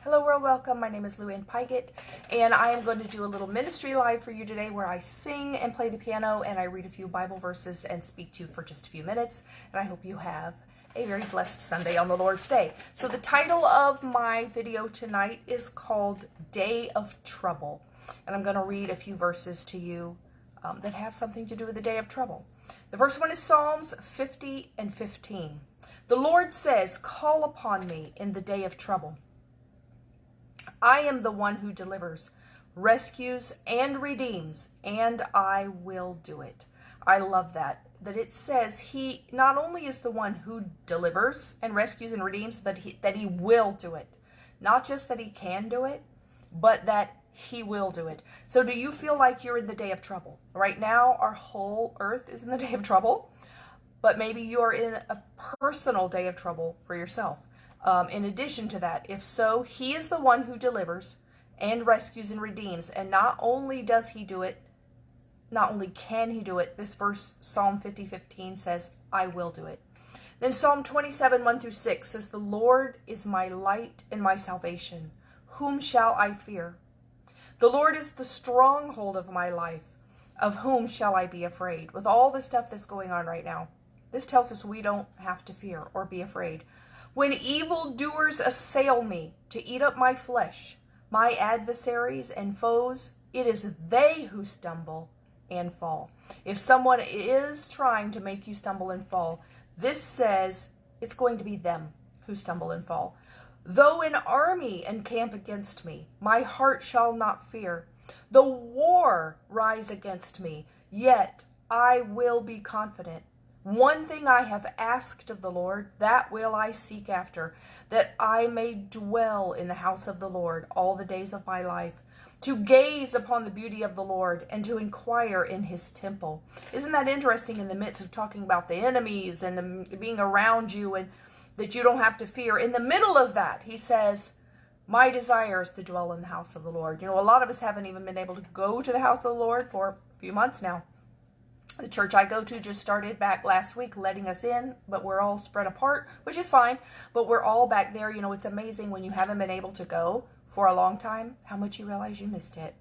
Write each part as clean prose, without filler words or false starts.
Hello world, welcome. My name is Luann Pygott, and I am going to do a little ministry live for you today where I sing and play the piano and I read a few Bible verses and speak to you for just a few minutes. And I hope you have a very blessed Sunday on the Lord's Day. So the title of my video tonight is called Day of Trouble. And I'm going to read a few verses to you that have something to do with the day of trouble. The first one is Psalms 50 and 15. The Lord says, "Call upon me in the day of trouble. I am the one who delivers, rescues, and redeems, and I will do it." I love that it says he not only is the one who delivers and rescues and redeems, but that he will do it. Not just that he can do it, but that he will do it. So do you feel like you're in the day of trouble? Right now, our whole earth is in the day of trouble, but maybe you're in a personal day of trouble for yourself. In addition to that, if so, he is the one who delivers and rescues and redeems. And not only does he do it, not only can he do it, this verse, Psalm 50:15 says, I will do it. Then Psalm 27, 1-6 says, the Lord is my light and my salvation. Whom shall I fear? The Lord is the stronghold of my life. Of whom shall I be afraid? With all the stuff that's going on right now, this tells us we don't have to fear or be afraid. When evildoers assail me to eat up my flesh, my adversaries and foes, it is they who stumble and fall. If someone is trying to make you stumble and fall, this says it's going to be them who stumble and fall. Though an army encamp against me, my heart shall not fear. The war rise against me, yet I will be confident. One thing I have asked of the Lord, that will I seek after, that I may dwell in the house of the Lord all the days of my life, to gaze upon the beauty of the Lord and to inquire in his temple. Isn't that interesting in the midst of talking about the enemies and being around you and that you don't have to fear? In the middle of that, he says, my desire is to dwell in the house of the Lord. You know, a lot of us haven't even been able to go to the house of the Lord for a few months now. The church I go to just started back last week letting us in, but we're all spread apart, which is fine. But we're all back there. You know, it's amazing when you haven't been able to go for a long time, how much you realize you missed it.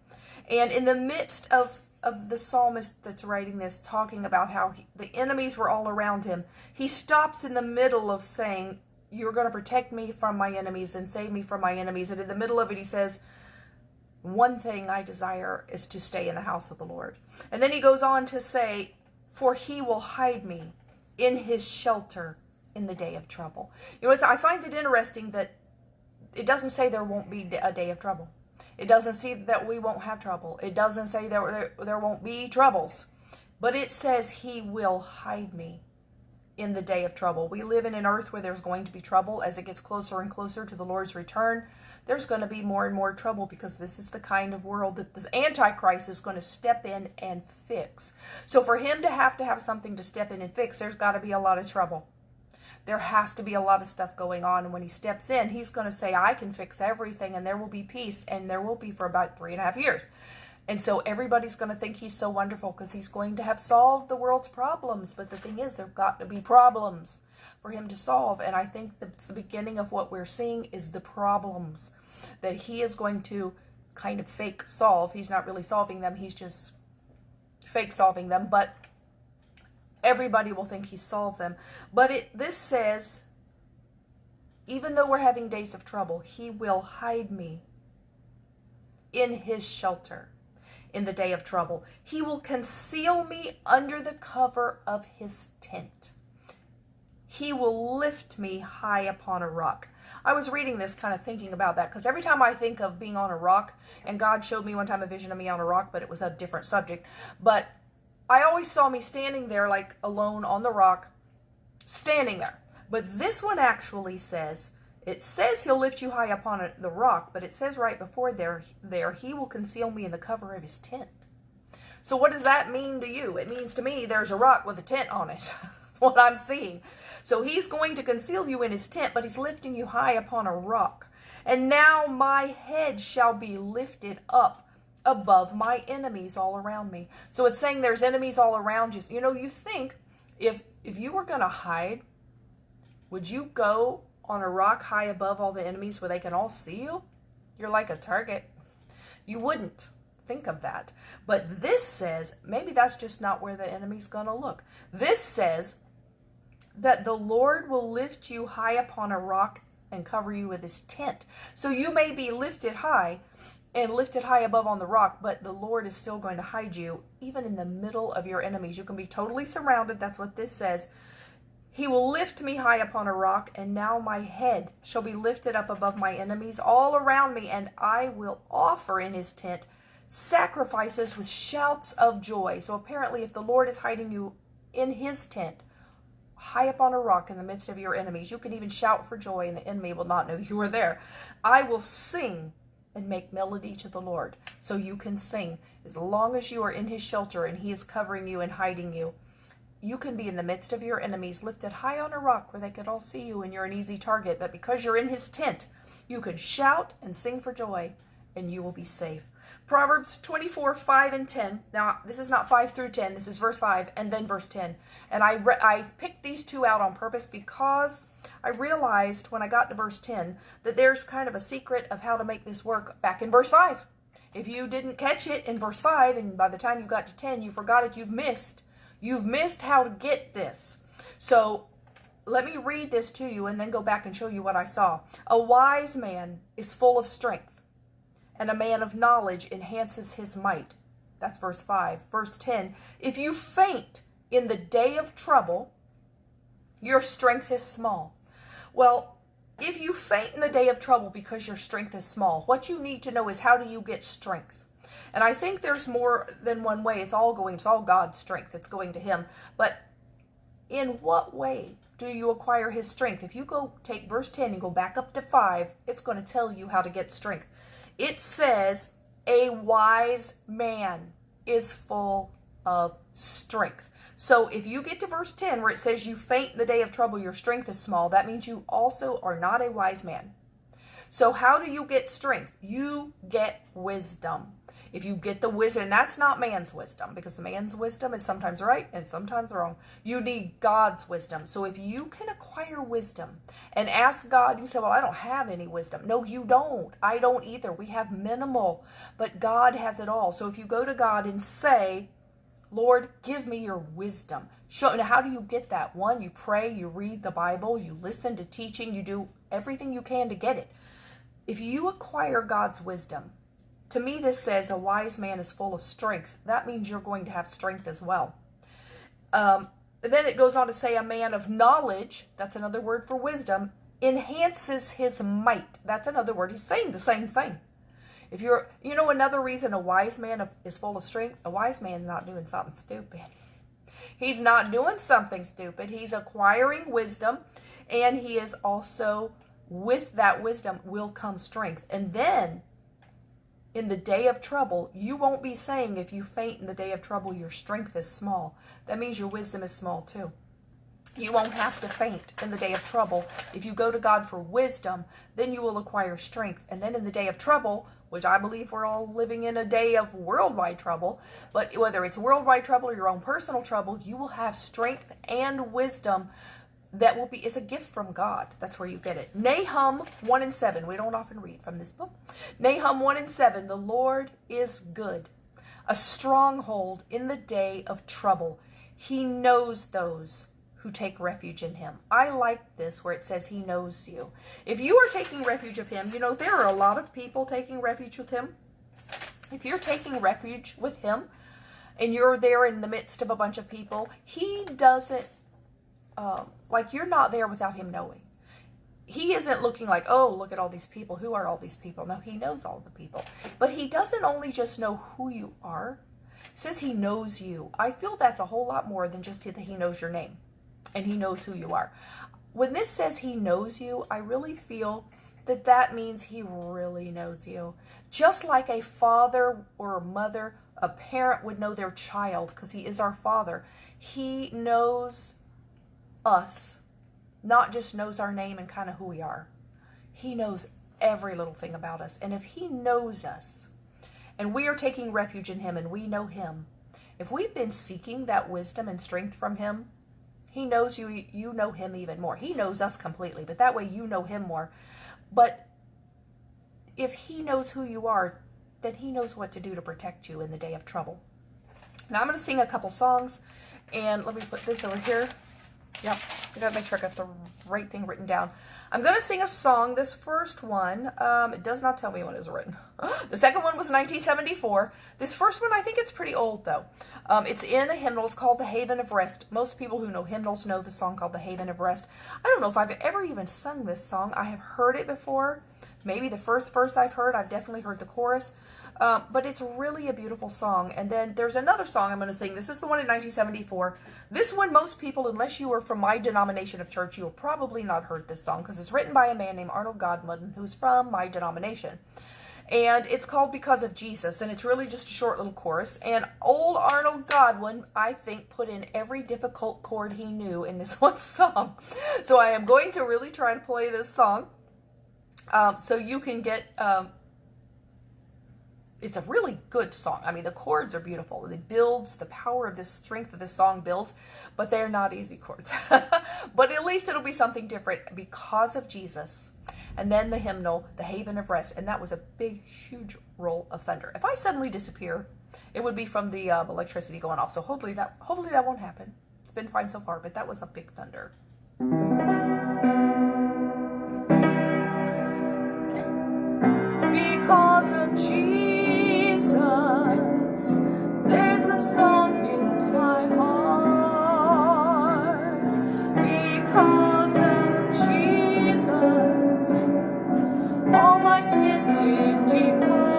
And in the midst of the psalmist that's writing this, talking about how the enemies were all around him, he stops in the middle of saying, you're going to protect me from my enemies and save me from my enemies. And in the middle of it, he says, one thing I desire is to stay in the house of the Lord. And then he goes on to say, for he will hide me in his shelter in the day of trouble. You know, I find it interesting that it doesn't say there won't be a day of trouble. It doesn't say that we won't have trouble. It doesn't say there won't be troubles. But it says he will hide me in the day of trouble. We live in an earth where there's going to be trouble. As it gets closer and closer to the Lord's return, there's going to be more and more trouble, because this is the kind of world that this Antichrist is going to step in and fix. So for him to have something to step in and fix, there's got to be a lot of trouble. There has to be a lot of stuff going on. And when he steps in, he's going to say, I can fix everything, and there will be peace, and there will be for about 3.5 years. And so everybody's going to think he's so wonderful because he's going to have solved the world's problems. But the thing is, there've got to be problems for him to solve. And I think the beginning of what we're seeing is the problems that he is going to kind of fake solve. He's not really solving them. He's just fake solving them. But everybody will think he solved them. But this says, even though we're having days of trouble, he will hide me in his shelter in the day of trouble. He will conceal me under the cover of his tent. He will lift me high upon a rock. I was reading this kind of thinking about that, because every time I think of being on a rock, and God showed me one time a vision of me on a rock, but it was a different subject. But I always saw me standing there like alone on the rock, standing there. But this one actually says, it says he'll lift you high upon the rock, but it says right before there, he will conceal me in the cover of his tent. So what does that mean to you? It means to me there's a rock with a tent on it. That's what I'm seeing. So he's going to conceal you in his tent, but he's lifting you high upon a rock. And now my head shall be lifted up above my enemies all around me. So it's saying there's enemies all around you. You know, you think if you were going to hide, would you go on a rock high above all the enemies where they can all see you? You're like a target. You wouldn't think of that. But this says, maybe that's just not where the enemy's going to look. This says that the Lord will lift you high upon a rock and cover you with his tent. So you may be lifted high and lifted high above on the rock, but the Lord is still going to hide you even in the middle of your enemies. You can be totally surrounded. That's what this says. He will lift me high upon a rock, and now my head shall be lifted up above my enemies all around me, and I will offer in his tent sacrifices with shouts of joy. So apparently, if the Lord is hiding you in his tent, high up on a rock in the midst of your enemies, you can even shout for joy, and the enemy will not know you were there. I will sing and make melody to the Lord. So you can sing as long as you are in his shelter and he is covering you and hiding you. You can be in the midst of your enemies, lifted high on a rock where they could all see you and you're an easy target. But because you're in his tent, you can shout and sing for joy and you will be safe. Proverbs 24, 5 and 10. Now, this is not 5 through 10. This is verse 5 and then verse 10. And I picked these two out on purpose because I realized when I got to verse 10 that there's kind of a secret of how to make this work back in verse 5. If you didn't catch it in verse 5 and by the time you got to 10, you forgot it, you've missed. You've missed how to get this. So let me read this to you and then go back and show you what I saw. A wise man is full of strength, and a man of knowledge enhances his might. That's verse 5. Verse 10, if you faint in the day of trouble, your strength is small. Well, if you faint in the day of trouble because your strength is small, what you need to know is how do you get strength? And I think there's more than one way. It's all God's strength. It's going to him. But in what way do you acquire his strength? If you go take verse 10 and go back up to 5, it's going to tell you how to get strength. It says, a wise man is full of strength. So if you get to verse 10 where it says you faint in the day of trouble, your strength is small, that means you also are not a wise man. So how do you get strength? You get wisdom. If you get the wisdom, and that's not man's wisdom, because the man's wisdom is sometimes right and sometimes wrong. You need God's wisdom. So if you can acquire wisdom and ask God, you say, well, I don't have any wisdom. No, you don't. I don't either. We have minimal, but God has it all. So if you go to God and say, Lord, give me your wisdom. Now, how do you get that? One, you pray, you read the Bible, you listen to teaching, you do everything you can to get it. If you acquire God's wisdom, to me, this says a wise man is full of strength. That means you're going to have strength as well. Then it goes on to say a man of knowledge, that's another word for wisdom, enhances his might. That's another word. He's saying the same thing. If you're, another reason a wise man is full of strength, a wise man is not doing something stupid. He's not doing something stupid. He's acquiring wisdom, and he is also, with that wisdom will come strength. And then, in the day of trouble, you won't be saying if you faint in the day of trouble, your strength is small. That means your wisdom is small too. You won't have to faint in the day of trouble. If you go to God for wisdom, then you will acquire strength. And then in the day of trouble, which I believe we're all living in a day of worldwide trouble, but whether it's worldwide trouble or your own personal trouble, you will have strength and wisdom that is a gift from God. That's where you get it. Nahum 1 and 7. We don't often read from this book. Nahum 1 and 7. The Lord is good, a stronghold in the day of trouble. He knows those who take refuge in him. I like this where it says he knows you. If you are taking refuge of him, there are a lot of people taking refuge with him. If you're taking refuge with him and you're there in the midst of a bunch of people, he doesn't you're not there without him knowing. He isn't looking like, oh, look at all these people. Who are all these people? No, he knows all the people. But he doesn't only just know who you are. He says he knows you. I feel that's a whole lot more than just that he knows your name and he knows who you are. When this says he knows you, I really feel that means he really knows you. Just like a father or a mother, a parent would know their child because he is our father. He knows us, not just knows our name and kind of who we are. He knows every little thing about us. And if he knows us and we are taking refuge in him and we know him, if we've been seeking that wisdom and strength from him, he knows you, you know him even more. He knows us completely, but that way you know him more. But if he knows who you are, then he knows what to do to protect you in the day of trouble. Now I'm going to sing a couple songs, and let me put this over here. Yep, I got to make sure I got the right thing written down. I'm going to sing a song. This first one, it does not tell me when it was written. The second one was 1974. This first one, I think it's pretty old, though. It's in a hymnal. It's called The Haven of Rest. Most people who know hymnals know the song called The Haven of Rest. I don't know if I've ever even sung this song. I have heard it before. Maybe the first verse I've heard. I've definitely heard the chorus. But it's really a beautiful song. And then there's another song I'm going to sing. This is the one in 1974. This one, most people, unless you were from my denomination of church, you have probably not heard this song because it's written by a man named Arnold Godwin, who's from my denomination. And it's called Because of Jesus, and it's really just a short little chorus. And old Arnold Godwin, I think, put in every difficult chord he knew in this one song. So I am going to really try to play this song so you can get... it's a really good song. I mean, the chords are beautiful. It builds, the power of this strength of this song builds, but they're not easy chords. But at least it'll be something different. Because of Jesus. And then the hymnal, The Haven of Rest. And that was a big, huge roll of thunder. If I suddenly disappear, it would be from the electricity going off. So hopefully that won't happen. It's been fine so far, but that was a big thunder. Because of Jesus, there's a song in my heart. Because of Jesus, all my sin did depart.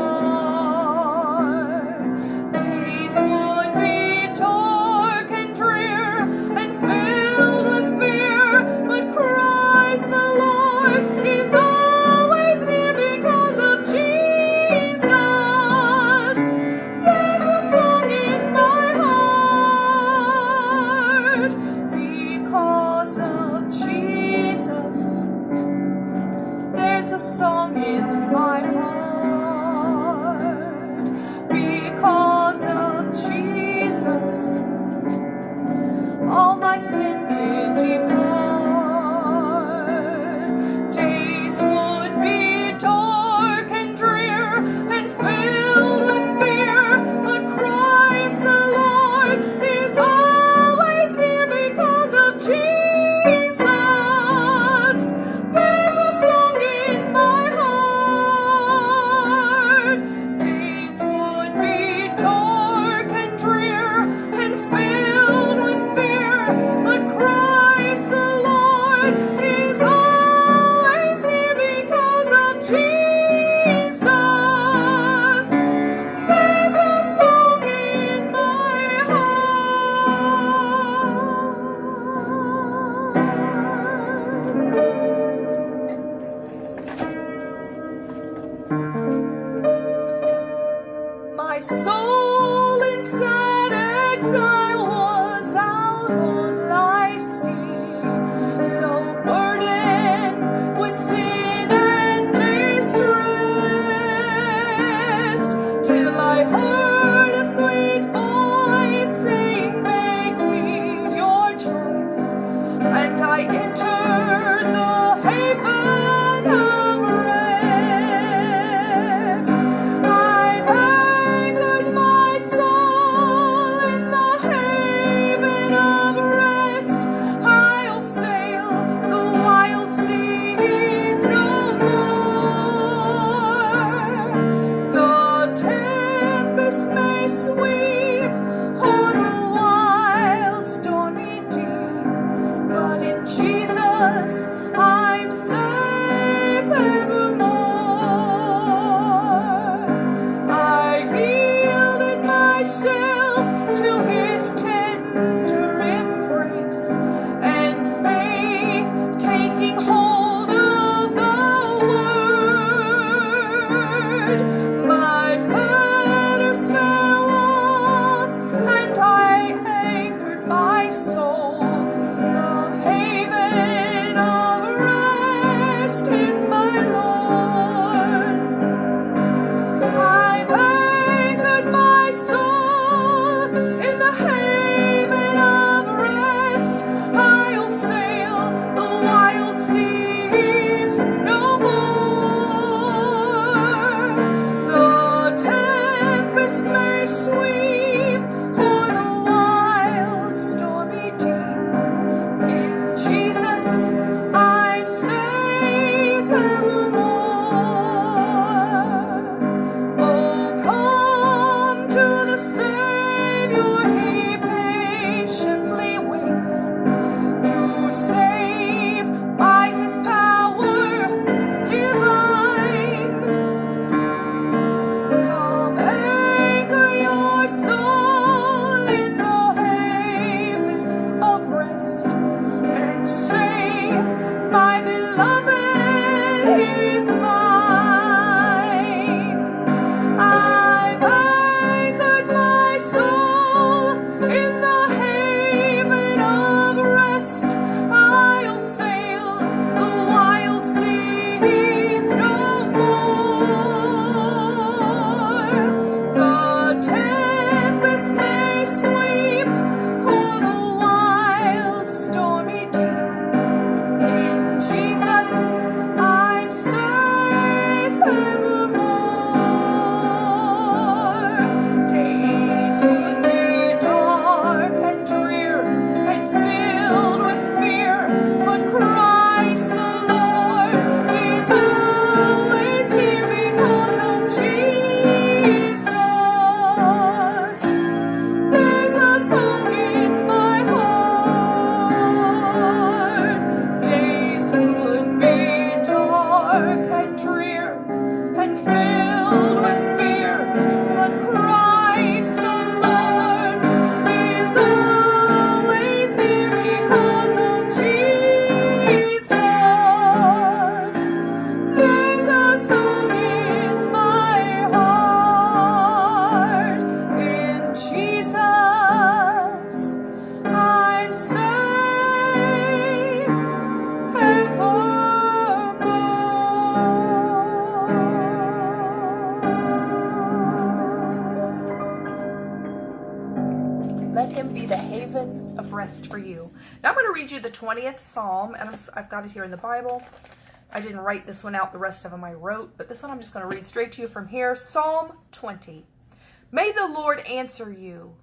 Days would be dark and drear and filled with fear, but Christ the Lord is always near. Because of Jesus, there's a song in my heart. Because of Jesus, there's a song in my heart. Because of Jesus, all my sin did depart. Days would be dark and drear and filled with fear, but Christ the Lord is always near. Because of Jesus, there's a song in my heart. Days would be dark and drear and filled with fear, but Christ the Lord is always near. Because of Jesus, there's a song in my heart. My soul in sad exile was out on life's sea, so burdened with sin and distressed, till I heard a sweet voice saying, make me your choice, and I entered the haven of rest. I've anchored my soul in the haven of rest. I'll sail the wild seas no more. The tempest may sweep o'er the wild stormy deep, but in Jesus I'm safe evermore. I yielded myself to his tender embrace, and faith taking hold of the word, my fetters fell off and I anchored my soul, the haven of rest for you. Now I'm going to read you the 20th Psalm, and I've got it here in the Bible. I didn't write this one out, the rest of them I wrote, but this one I'm just going to read straight to you from here. Psalm 20. May the Lord answer you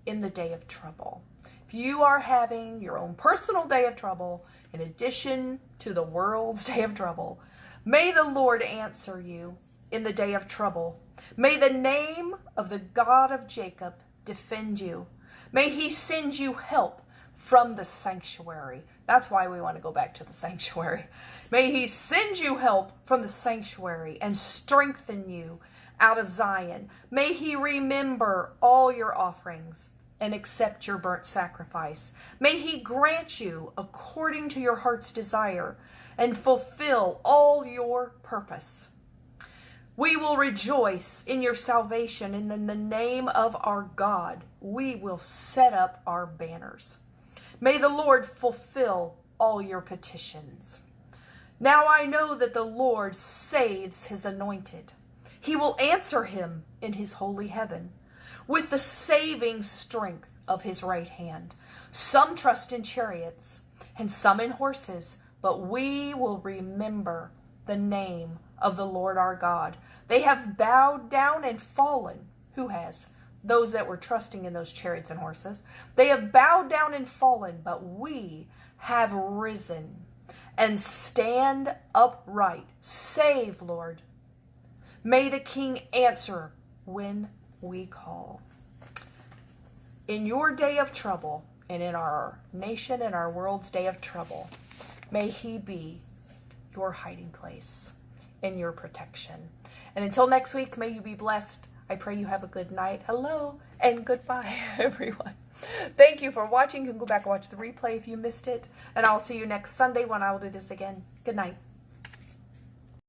in the day of trouble. If you are having your own personal day of trouble, in addition to the world's day of trouble, may the Lord answer you in the day of trouble. May the name of the God of Jacob defend you. May he send you help from the sanctuary. That's why we want to go back to the sanctuary. May he send you help from the sanctuary and strengthen you out of Zion. May he remember all your offerings and accept your burnt sacrifice. May he grant you according to your heart's desire and fulfill all your purpose. We will rejoice in your salvation, and in the name of our God, we will set up our banners. May the Lord fulfill all your petitions. Now I know that the Lord saves his anointed. He will answer him in his holy heaven with the saving strength of his right hand. Some trust in chariots and some in horses, but we will remember the name of the Lord our God. They have bowed down and fallen. Who has? Those that were trusting in those chariots and horses. They have bowed down and fallen, but we have risen and stand upright. Save, Lord. May the King answer when we call. In your day of trouble, and in our nation and our world's day of trouble, may he be your hiding place and your protection. And until next week, may you be blessed. I pray you have a good night. Hello and goodbye, everyone. Thank you for watching. You can go back and watch the replay if you missed it. And I'll see you next Sunday when I will do this again. Good night.